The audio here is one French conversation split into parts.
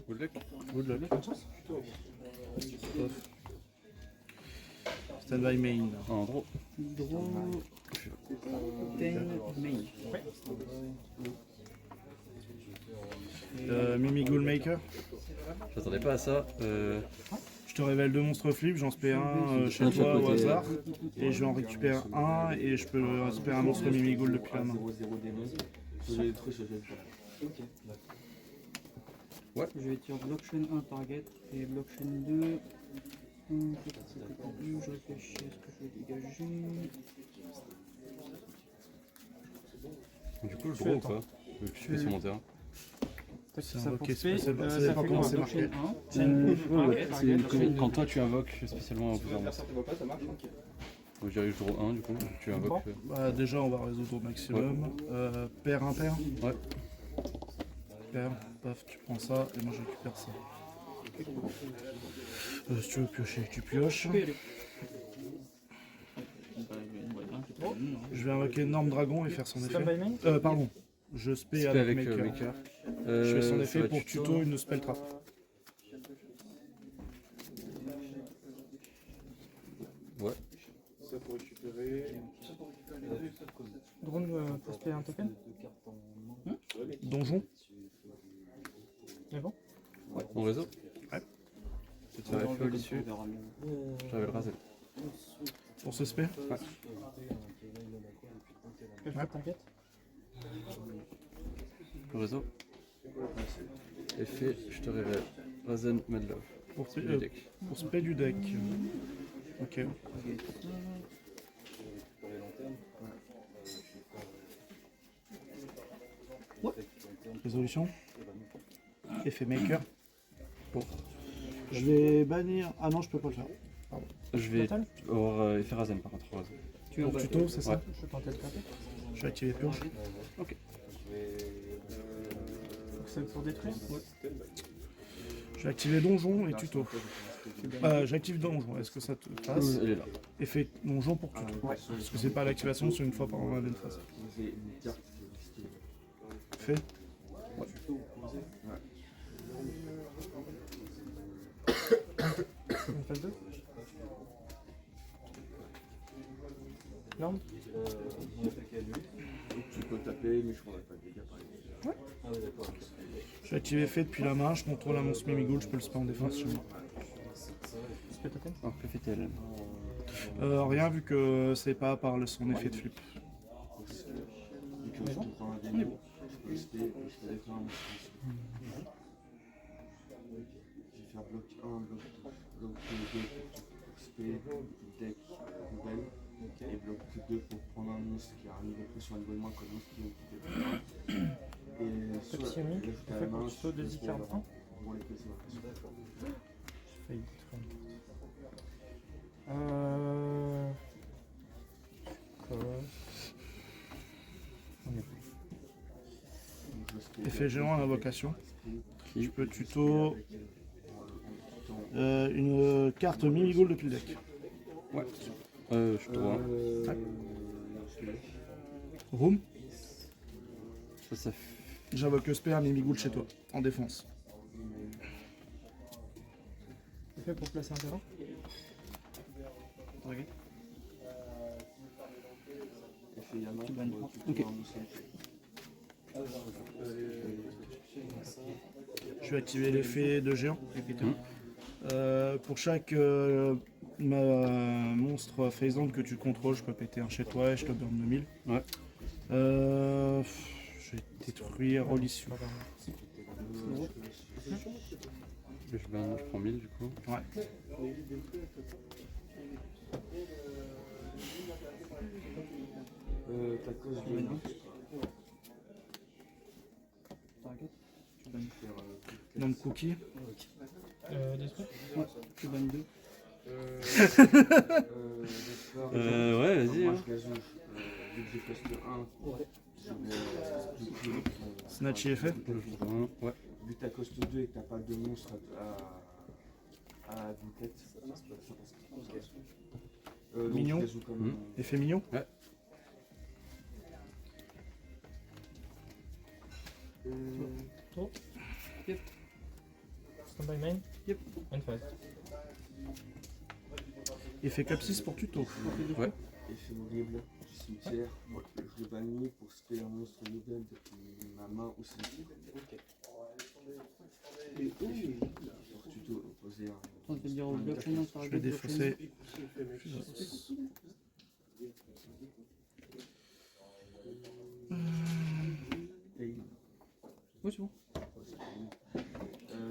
Good luck. Good luck. Off. Stand by main. En draw. Draw 10 main. Mimi Ghoulmaker. J'attendais pas à ça. Je te révèle 2 monstres flip, j'en spé un chez Un de toi chaque au côté. hasard. Et je vais en récupérer un et je peux récupérer un monstre Mimi Ghoul depuis la main. Je vais tirer blockchain 1 target et blockchain 2. Je réfléchis à ce que je vais dégager. Du coup, je draw ou pas? Je fais sur mon terrain. C'est Ça un pour ok, spé, ça ça dépend fait comment quoi, c'est marqué. blockchain 1. C'est une push target. Quand toi tu invoques spécialement plusieurs monstres. Donc j'arrive je draw 1 du coup, tu invoques. Bah, déjà, on va résoudre au maximum. Paire, impair. Ouais. Paire, paf, tu prends ça et moi je récupère ça. Si tu veux piocher, tu pioches. Je vais invoquer Norme Dragon et faire son effet. Pardon, je spé Spé avec avec Maker. Maker. Je fais son Ça effet va pour être tuto une spell trap. Ouais. Ça pour récupérer. Drone pour spé un token. Donjon. C'est bon. Ouais. Mon réseau. Ouais. Je te fais FE l'issue. J'avais le raser. Pour ce spé. Ouais. T'inquiète. Le réseau. Effet, je te révèle. Razen Madlove. Pour spé, Du deck. pour spé du deck. Ok. Résolution. Effet Maker. Bon. Je vais bannir. Ah non, je peux pas le faire. Je vais avoir effet Razen par contre. Razen. Tu Pour tuto, c'est ça? Ouais. Je vais tenter de taper. Je vais activer purge. Ok. C'est pour détruire. Je vais activer donjon et tuto. J'active donjon. Est-ce que ça te passe? Elle est là. Effet donjon pour tuto. Parce que c'est pas l'activation, c'est une fois par event phase. Fait. Une phase 2. Norme. Tu peux taper, mais je prendrai pas de dégâts par exemple. Je vais activer fait depuis la main. Je contrôle un monstre Mimi Ghoul. Je peux le spam en défense chez moi. Spé token. Alors que fait-elle? Rien vu que c'est pas par son effet de flip. Du coup, je te prends un démo. Je peux le spé, je peux détruire un monstre. Je vais faire bloc 1, bloc 2 pour spé, deck, poubelle. Et bloc 2 pour prendre un monstre qui a un niveau de pression à niveau de moins que le monstre qui est occupé. Et soit Petit ami, il on fait pour tuto de 10 40 1. pour les PC. J'ai failli détruire une carte. Effet géant à invocation. Je peux tuto une carte Mimi Ghoul depuis le deck. Ouais. Je suis droit. Room. Ça J'invoque le spé à Mimi Ghoul chez toi, en défense. C'est fait pour placer un terrain. Ok. Je vais activer l'effet de géant. Pour chaque monstre phasant que tu contrôles, je peux péter un chez toi et je te burn 2000. Ouais. Je vais détruire l'issue. Je prends 1000 du coup. Ouais. Ta cause de nom. Nom de cookie. Détruire. Ouais. Tu bannes 2. Ouais, vas-y. Moi, Hein. je gazoue. Vu que j'ai poste 1, Snatch et effet. Ouais. vu que t'as coste 2 et que t'as pas de monstre à d'une tête, ça passe. Donc Mignon. je gazoue comme Effet mignon. Ouais. Stand by main. Yep. And fast. Effet cap 6 pour tuto. Ouais. Effet horrible du cimetière. Je le bannis pour spell un monstre level depuis ma main ou cimetière. Pour tuto opposé à On va dire blockchain un Je target. vais défausser. Oui, c'est bon.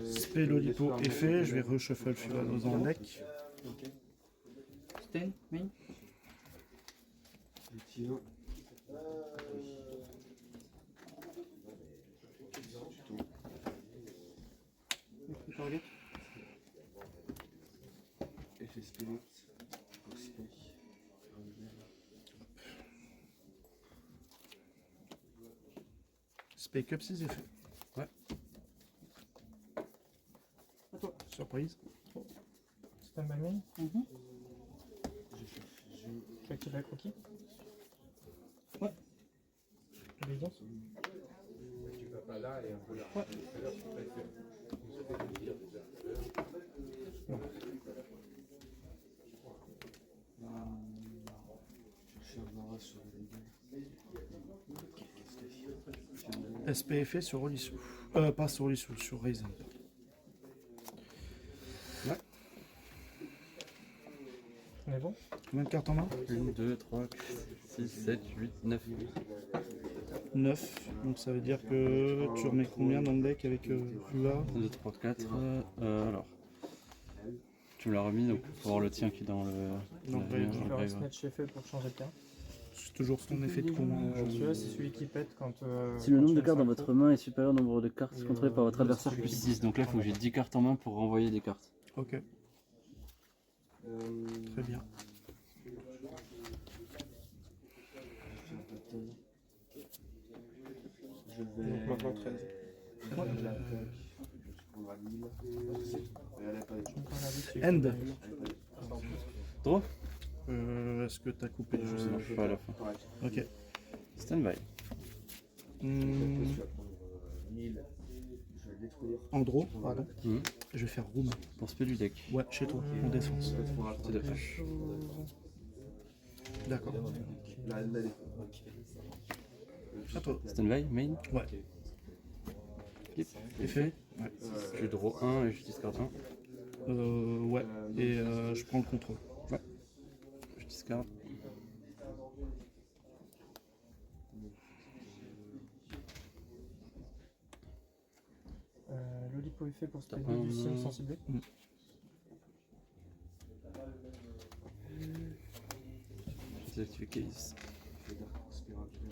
Spell Olipo est fait, je vais reshuffle Fugados dans le deck. Stand, main. Effectivement. Target. Effet spirit. Pour spell. Spell cap 6 est fait. À toi. Surprise. Stand by main. Mhm. J'active la croquis. Ouais. Obéissance. Chercher un aura sur le level. SP est fait sur Olissu. Pas sur Olissu, sur Raisin. On est bon? Combien de cartes en main? 1, 2, 3, 6, 7, 8, 9. 9. Donc ça veut dire que tu remets combien dans le deck avec Fua? 1, 2, 3, 4. Alors. Tu me l'as remis, donc faut voir le tien qui est dans le. Dans le grave. Je vais un snatch effet pour changer de carte. C'est toujours son effet de con. hein. Celui-là, c'est celui qui pète quand. Si le quand nombre tu de mets cartes dans 5 votre coups. main est supérieur au nombre de cartes contrôlées par votre adversaire Plus plus 6. 6, donc là il faut que j'ai 10 cartes en main pour renvoyer des cartes. Ok, très bien. Je vais. Donc maintenant 13. Je l'attaque. Je prendrai 1000. Et elle a pas Je me prends la vie dessus. End. Draw. Est-ce que t'as coupé? Je sais Non, pas. pas à la fin. Ok. Stand by. Hmm, Je vais prendre 1000. Je vais le détruire. en draw, pardon. Mhm. Je vais faire room. Pour spell du deck. Ouais, chez toi, en défense. C'est de H. D'accord. Là, elle est. À toi. Stand by, main. Ouais. Flip. Effet? Ouais. Je draw 1 et je discard 1. Ouais. Et je prends le contrôle. Je discard. L'Olipo est fait pour se T'as payer du un- sim sans cibler. Désactiver case.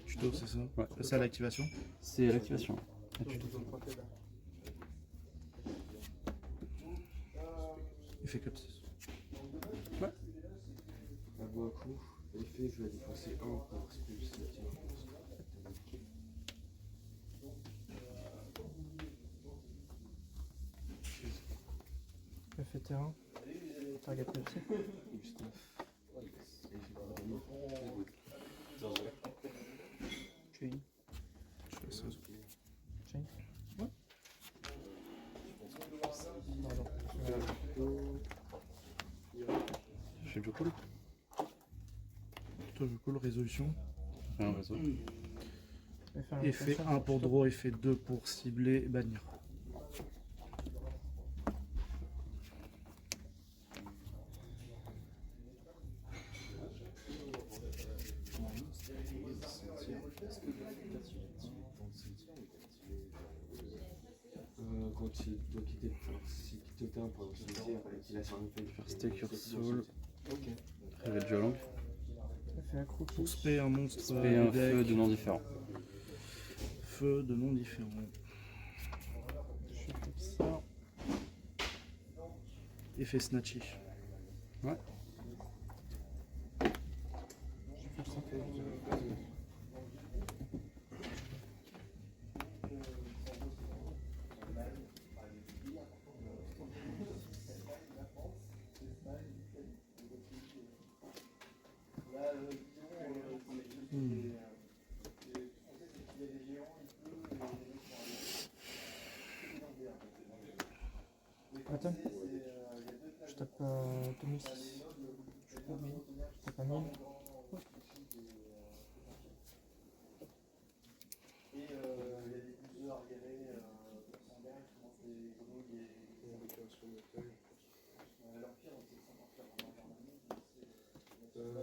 Tuto, c'est ça? Ouais. C'est ça l'activation? C'est l'activation. Ah, tu te- Effet cap 6. La voix à coup. Effet, je vais défausser 1 pour spell cimetière. Effet terrain. Target Pepsi. Plus 9. Et j'ai pas de Chain. Je fais ça. Chain. Ouais. Pardon. Je fais du cool. Toi, je cool, résolution. Un réseau. Je vais faire un Effet attention. 1 pour draw, effet 2 pour cibler et bannir. Quand il doit quitter, enfin, s'il quitte le terrain pour le cimetière et qu'il a sur un effet, Faire Stake Your Soul. Ok. Réveil de langue. Effet accroupi. Pour spé un monstre Et un du feu deck. de nom différent. Feu de noms différents. Je fais comme ça. Effet snatchy. Ouais. Je fais ça. button. Je tape 2006. Je tape un 1000.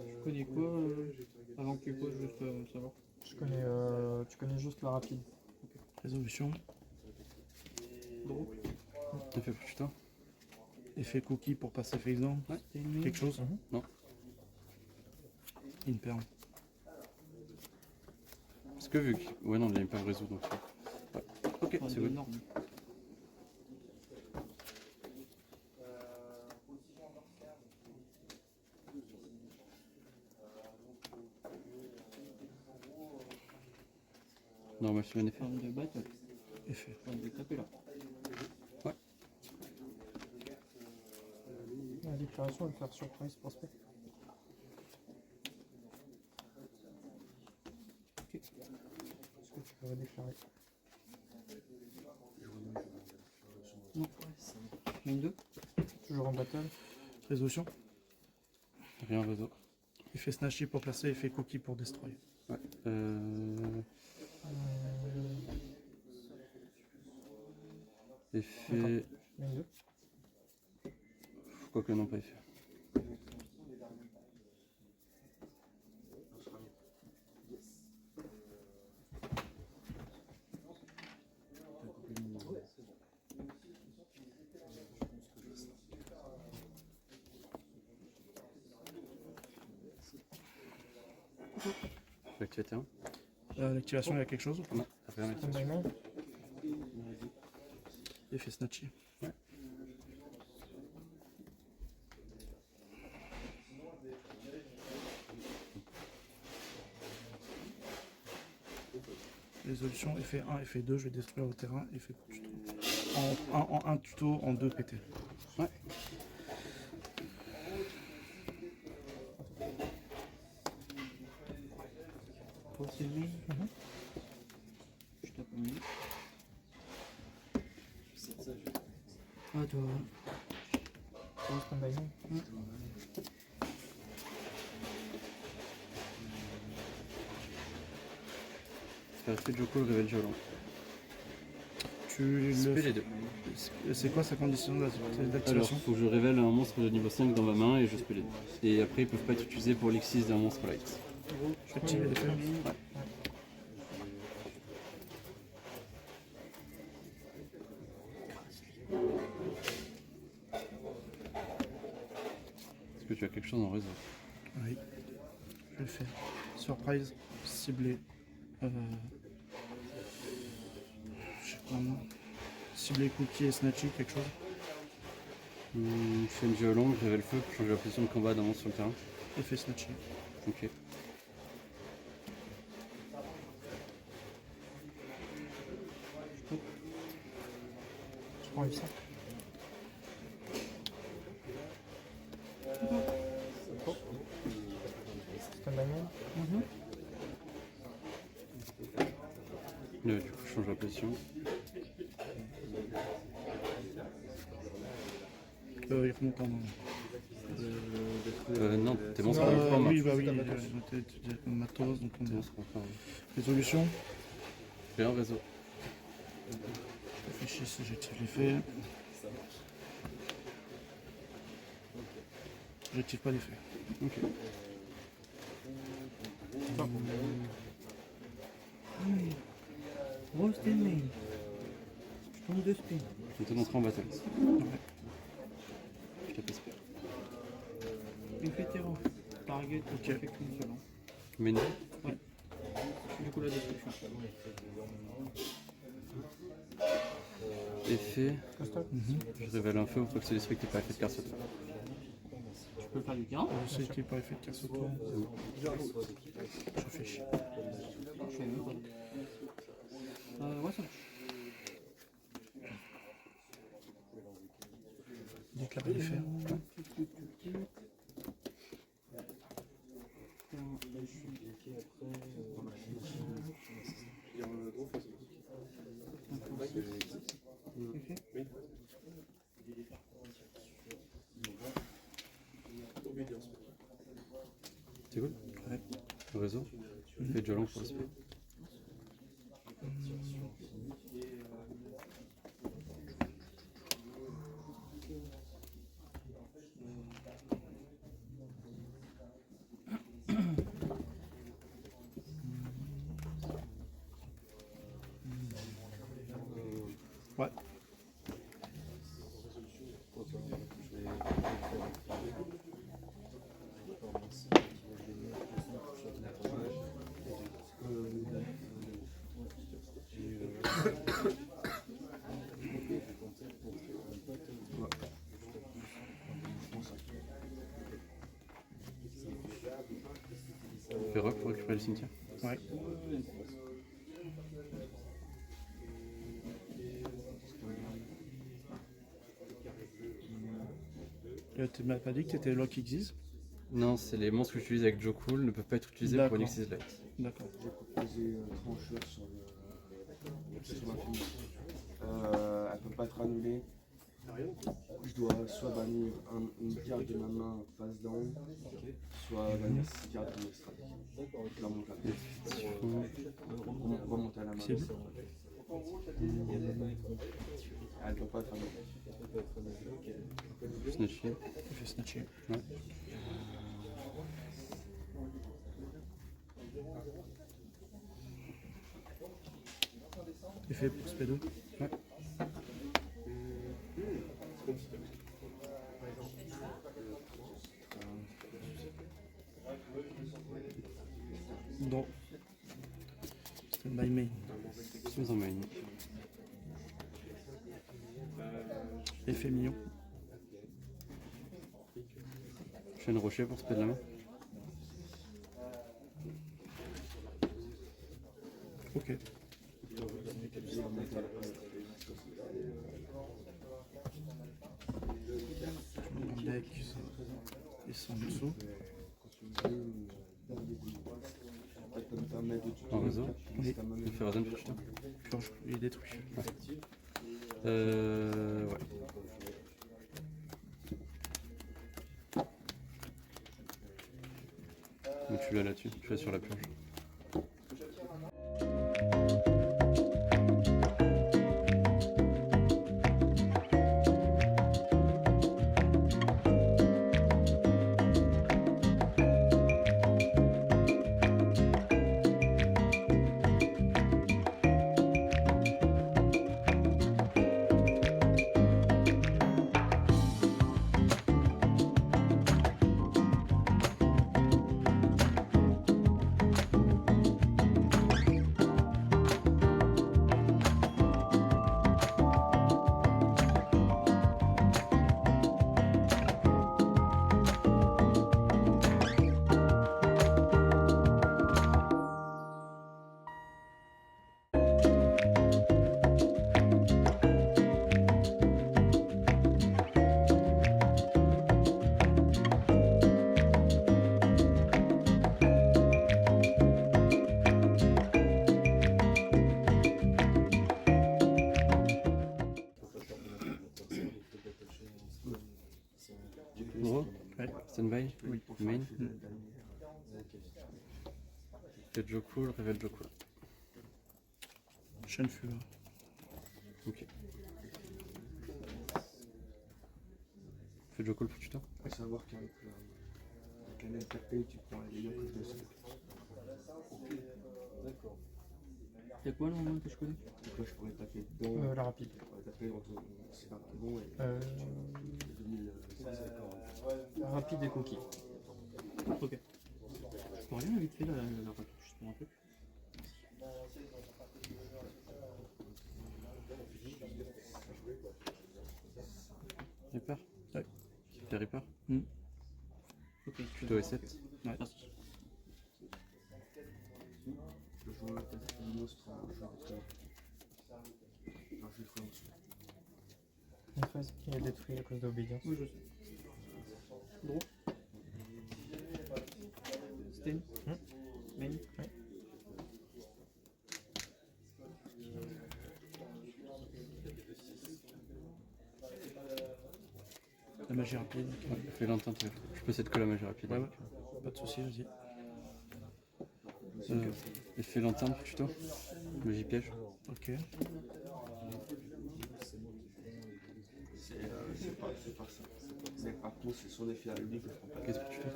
Tu connais quoi avant que tu poses, juste savoir. Tu connais juste la rapide. Résolution. Effet putain. Effet cookie pour passer paysan. Ouais. Quelque chose. Non. Une perle. Parce que vu que. Ouais, non, il y a une paire réseau donc. Ouais. Ok, c'est bon. Énorme. Normal sur un effet. Forme de battle. Effet. Forme de taper là. La déclaration, elle va faire surprise prospect. Ok. Est-ce que tu peux déclarer? Non. Main 2. Toujours en battle. Résolution. Rien réseau. Effet snatchy pour placer. Effet cookie pour destroy. Ouais. Effet. Main 2. Quoique non, pas effet. L'activité 1. L'activation, il y a quelque chose ou pas? Non, rien Stand d'activation. by main. Effet snatchy. Ouais. Résolution, effet 1, effet 2, je vais détruire le terrain, effet pour tuto. En 1 tuto, en 2 PT. Ouais. Pose tes mains. Je tape un 1000. Ah, toi. Toujours stand by main. Faire effet Joko, le révèle violent. Tu Spé le... les deux. C'est quoi sa condition Alors, d'activation? faut que je révèle un monstre de niveau 5 dans ma main et je spé les deux. Et après, ils peuvent pas être utilisés pour l'exis d'un monstre light. Je vais activer l'effet. Est-ce que tu as quelque chose en réseau? Oui. Je le fais. Surprise, ciblé. Je sais pas moi. Ciblé cookie et snatchy, quelque chose. Je fais une violon, je révèle feu pour changer la position de combat d'un monstre sur le terrain. Effet snatchy. Ok. Je prends F5. Stand by main. Du coup, je change la position. Il remonte en main. Non, tes monstres Ah, arrivent pas en main. oui, bah oui, j'étais matos, donc on Tes est. monstres arrivent pas en main. Résolution. J'ai un réseau. Réfléchis si j'active l'effet. J'active pas l'effet. Ok. Grosse tes mains. Je tombe de spin. Je vais t'entrer en battle. Je tape espère. Effet terreau. Target, Ok. effet qu'une seule. Mais non. Du coup, la destruction. Effet. Costa. Je révèle un feu ou faut que c'est respecté par effet de carte sur toi. Tu peux faire du terrain. Je sais qu'il n'est pas effet de casse autour. Je réfléchis. Je sais même pas. Ouais, ça marche. Déclarer l'effet. Fais déjà long pour le spé. Ouais. Fais rock pour récupérer le cimetière. Ouais. Tu m'as pas dit que t'étais Lock Xyz? Non, c'est les monstres que j'utilise avec Joe Cool ne peuvent pas être utilisés pour une D'accord. Xyz Light. D'accord. J'ai proposé trancheur sur la fille. Elle peut pas être annulée. Je dois soit bannir une carte de ma main face down, soit bannir 6 cartes de mes strats. Je la monte là. On va monter à la main. C'est bon. Elle peut pas être annulée. Snatcher. Il fait snatcher. Ouais. Il fait pour Speedo. Ouais. Non. Stand by main. Mise en main. Effet mignon. Chaîne rocher pour spé de la main. Ok. Mon deck est en dessous. En réseau. Oui. Il fait Razen pour chuter. Purge, il est détruit. Ouais. Donc tu l'as là-dessus, tu vas sur la purge. Gros. Ouais. Standby. Oui. Main. Fait Joe Cool, révèle Joe Cool. Chaîne fureur. Ok. Fais Joe Cool pour tuteur. Il faut savoir qu'avec la NLPP, tu prends les dégâts plus de 5. Y'a quoi là en main que je connais? Donc là, je pourrais taper dedans. La rapide. Je pourrais taper entre. C'est pas bon et. Rapide et coquille. Ok. Je peux rien vite fait la rapide, juste pour un peu. Reaper. Ouais. Fais Reaper. Ok, Tuto S7. Ouais. Merci. Le joueur tape le monstre en jeu de tour. Alors, je vais trouver en dessous. En face, il est détruit à cause d'obédience. Oui, je sais. Gros. Sten. Main. Ouais. La magie rapide. Ouais, fais longtemps, je peux essayer de coller la magie rapide. Ouais, ouais. Pas de soucis, vas-y. Effet lanterne plutôt. Magie piège. Ok. C'est pas ça. Mais par contre, c'est son effet à lui que je prends pas. Qu'est-ce que tu fais?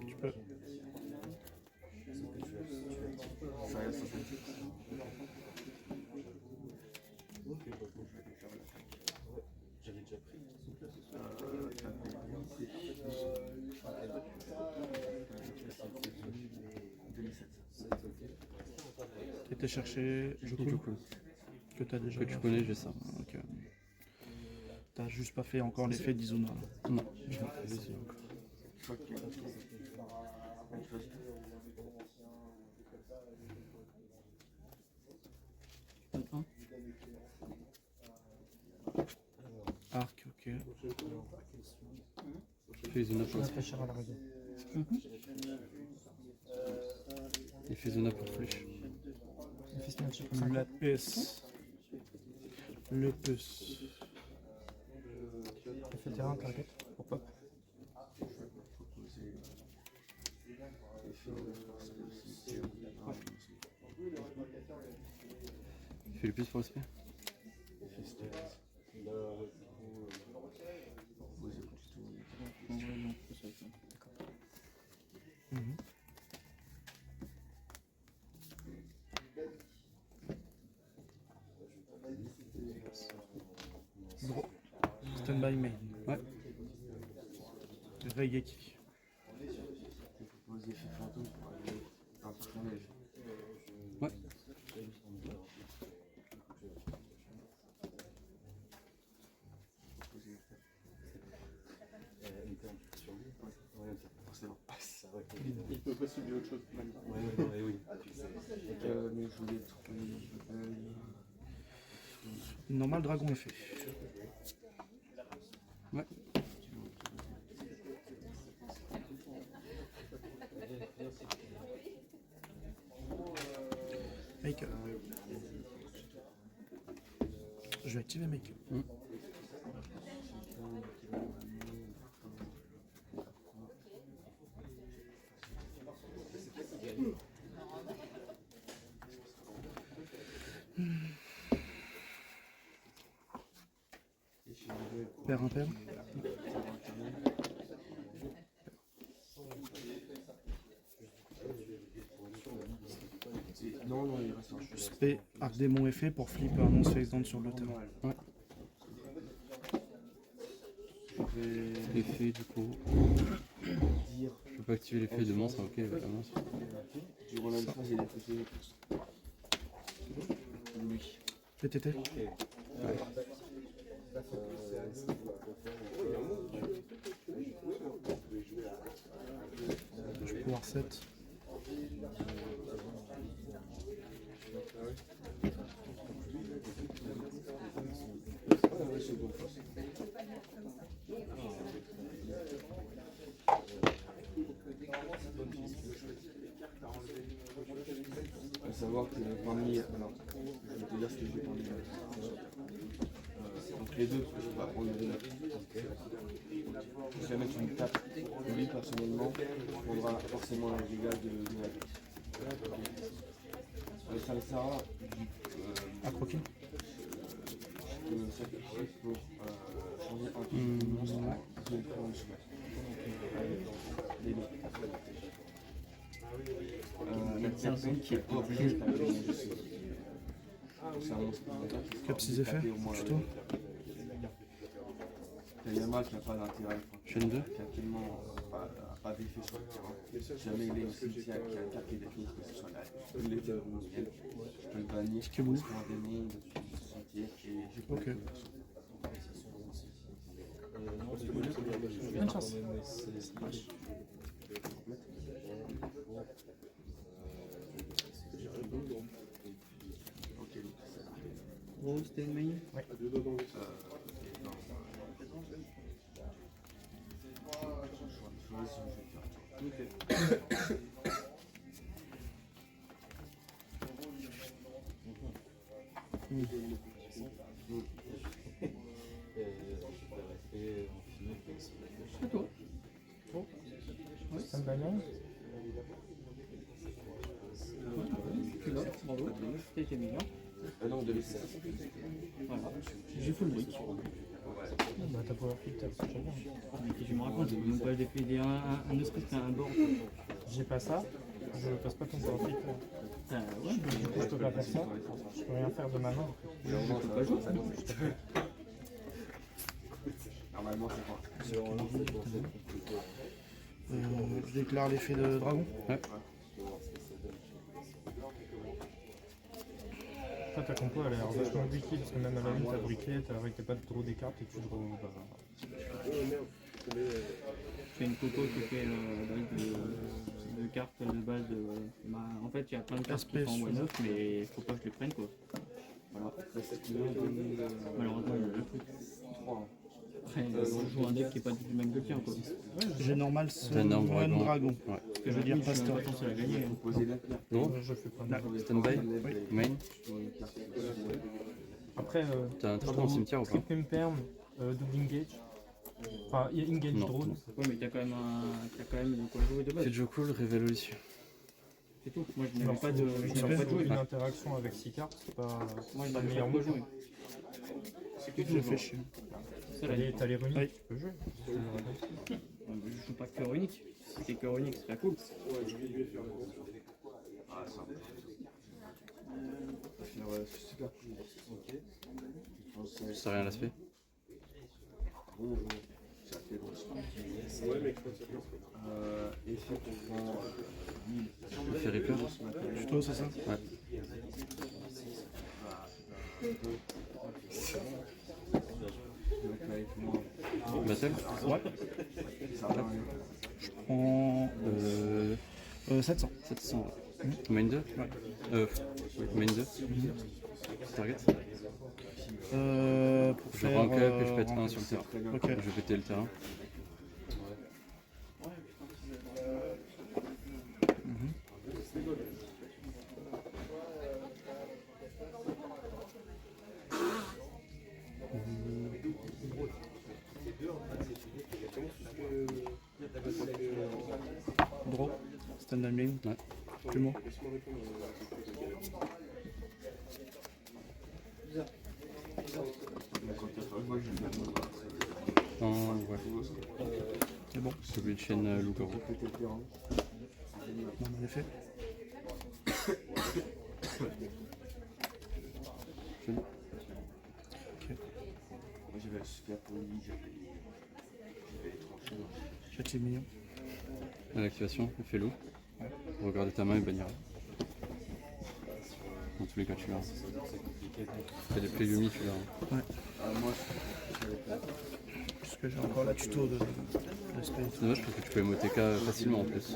Tu peux. Ça reste sympathique. J'avais déjà pris. T'étais chercher Jokul que t'as déjà. Que tu connais, j'ai ça. Ok. T'as juste pas fait encore l'effet d'Izuna. Là. Non. Arc, ok. Fais zona pour Réfléchir à la rigueur. Il fait zona pour flèche. Effet signature pour 5. La PS. Le plus. Effet terrain, target pour pop. Il fait le plus pour l'aspect. Mhm. Gros. Stand by main. Ouais. Reigeki. On propose l'effet fantôme pour aller un prochain léger. Ouais. Forcément. Il peut pas subir autre chose. Oui. Mais je voulais trouver. Normal dragon effet. Ouais. Make-up. Je vais activer make-up. Père impair. Non, il reste un jeu. Spé, arc démon effet pour flip un monstre face down sur le terrain. Ouais. Je vais L'effet du coup. dire Je peux pas activer l'effet de monstre, ok, bah, mince. durant la phase, il a fait lui. PTT. Je vais pouvoir 7. À savoir que parmi. Alors, je vais te dire ce que j'ai parmi. Donc les deux, parce que je vais pas prendre les deux. Je vais mettre une tape. Lui, personnellement, prendra forcément les dégâts de la pièce. Ça le sera. À croquer. Je peux me sacrifier pour changer un peu de monstre. Je vais le faire en dessous. Les deux. La personne qui est obligée de taper mon jeu. C'est un monstre. Cap 6 effets, tuto. Kayama qui n'a pas d'intérêt. Chaîne 2. Qui a tellement pas d'effet sur le terrain. Jamais il est aussi qui a attaqué des choses, que ce soit la l'effet de mon ciel. Je peux le bannir. Je peux un démon depuis le sentier et j'ai pas Ok. Bonne chance. Gros, c'était une main. C'est toi. Stand by main. Bravo, c'était Camille. Non, on devait faire. Voilà. J'ai full brick. Bah t'as power filter, c'est déjà bien. Mais je me raconte, j'ai même pas défait un esprit qu'un board. J'ai pas ça, je passe pas ton power filter. Ouais, Je peux pas faire ça, je peux rien faire de ma main. je peux pas jouer. Normalement, c'est pas. Je déclare l'effet de dragon. Ouais. Toi ta compo elle a l'air vachement briquée parce que même à la ligne t'as briqué, t'arrêtais pas de draw des cartes et tu draw. C'est une coco qui fait à base de cartes de base de. Bah, en fait, il y a plein de cartes qui sont en one-off, mais faut pas que je les prenne quoi. Voilà. Malheureusement, il y a le truc. Après, je joue un deck qui est pas du tout le même que le tien quoi. J'ai normal Énorme Summon dragon. dragon. Ouais. Parce que Je veux dire je suis pasteur. pas censé la gagner. Hein. Poser la pierre. Non. Je fais pas de Stand-by. Main. Après, T'as un truc dans le cimetière ou pas? Trip Imperm, Double Engage. Enfin, il y a Engage Non. Drone. Ouais, mais t'as quand même de quoi jouer de base. C'est Joe Cool, Révolution. C'est tout. Moi, je n'avais pas de. Je n'avais pas de jouer. Une interaction avec 6 cartes, c'est pas Moi, je pas le n'avais meilleur pas mot de jouer. C'est que j'ai fait chier. Ça, la T'as les runiques, Oui. tu peux jouer. Je joue pas que cœur unique. Si c'était cœur unique, ce serait cool. Super cool. Ok. Ça sert à rien à l'aspect. Bonjour. Ça fait long. Ouais, mec, effectivement, 1000. Le fait Reaper. Plutôt, c'est ça? Ouais. Donc avec moi, Battle. Ouais. ça va. Je prends 700. 700. Main 2. Main 2. Target. Pour Je faire. rank up et je pète 1 sur le terrain. Ok. Je vais péter le terrain. Draw. Stand and main. Ouais. Plumeau. Moi, je vais Ouais. C'est bon. Celui de chaîne loup-garou. péter le terrain. Non, en effet. Moi, je vais super poli, je vais trancher. Jette les millions. À l'activation, il fait loup. Regardez ta main et bannira. Dans tous les cas, tu verras. T'as des play Yumi, tu verras. Moi, Parce que j'ai encore la tuto de Spirit. C'est dommage parce que tu peux MOTK facilement en plus.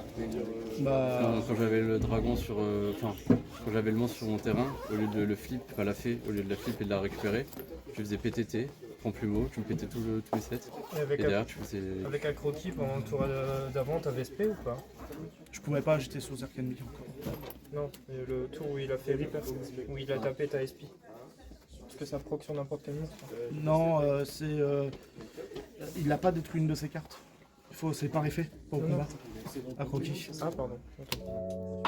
Bah. Quand j'avais le dragon sur. Enfin, quand j'avais le monstre sur mon terrain, au lieu de le flip, enfin la fée, au lieu de la flip et de la récupérer, je faisais PTT, prends plumeau, tu me pétais tous les sets. Et derrière, tu faisais. Avec un croquis pendant le tour d'avant, t'avais SP ou pas? Je pouvais pas, j'étais sous Arcane Million encore. Non, mais le tour où il a fait Reaper, où il a tapé ta SP. Parce que ça proc sur n'importe quel monstre. Non, c'est. Il a pas détruit une de ses cartes. C'est par effet pour Non, combattre. À croquis. Ah, pardon. Attends.